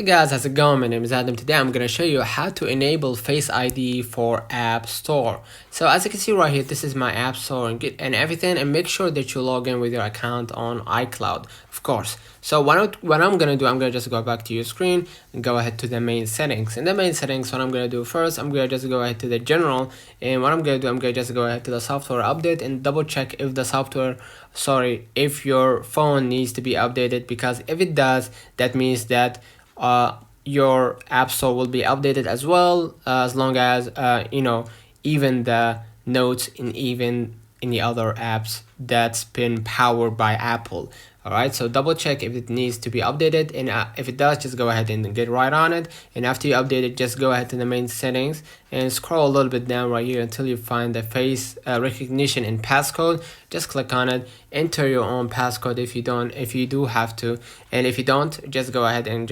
Hey guys, how's it going? My name is Adam. Today I'm going to show you how to enable Face ID for App Store. So as you can see right here, this is my App Store and everything, and make sure that you log in with your account on iCloud, of course. So what I'm going to do, I'm going to just go back to your screen and go ahead to the main settings. In the main settings, what I'm going to do first, I'm going to just go ahead to the general, and what I'm going to do, I'm going to just go ahead to the software update and double check if the if your phone needs to be updated, because if it does, that means that your app store will be updated as well, as long as even the notes in even any other apps that's been powered by Apple. All right, so double check if it needs to be updated, and if it does, just go ahead and get right on it. And after you update it, just go ahead to the main settings and scroll a little bit down right here until you find the face recognition and passcode. Just click on it, enter your own passcode if you do have to, and if you don't, just go ahead and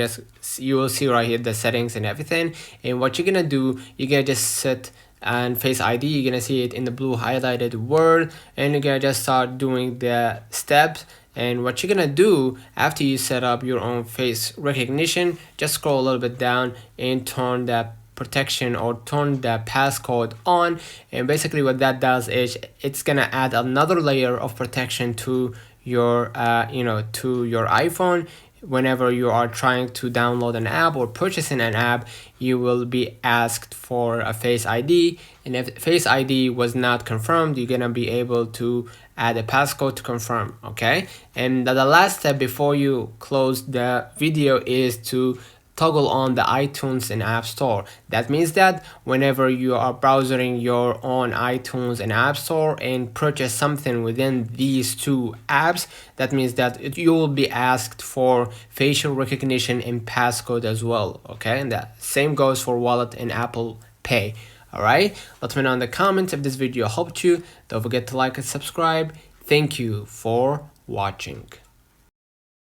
you will see right here the settings and everything. And what you're gonna do, you're gonna just set and Face ID, you're gonna see it in the blue highlighted word, and you're gonna just start doing the steps. And what you're gonna do after you set up your own face recognition, just scroll a little bit down and turn that protection or turn the passcode on. And basically what that does is it's gonna add another layer of protection to your to your iPhone. Whenever you are trying to download an app or purchasing an app, you will be asked for a Face ID, and if Face ID was not confirmed, you're gonna be able to add a passcode to confirm. Okay, and the last step before you close the video is to toggle on the iTunes and App Store. That means that whenever you are browsing your own iTunes and App Store and purchase something within these two apps, that means that you will be asked for facial recognition and passcode as well. Okay, and that same goes for Wallet and Apple Pay. All right, let me know in the comments if this video helped you. Don't forget to like and subscribe. Thank you for watching.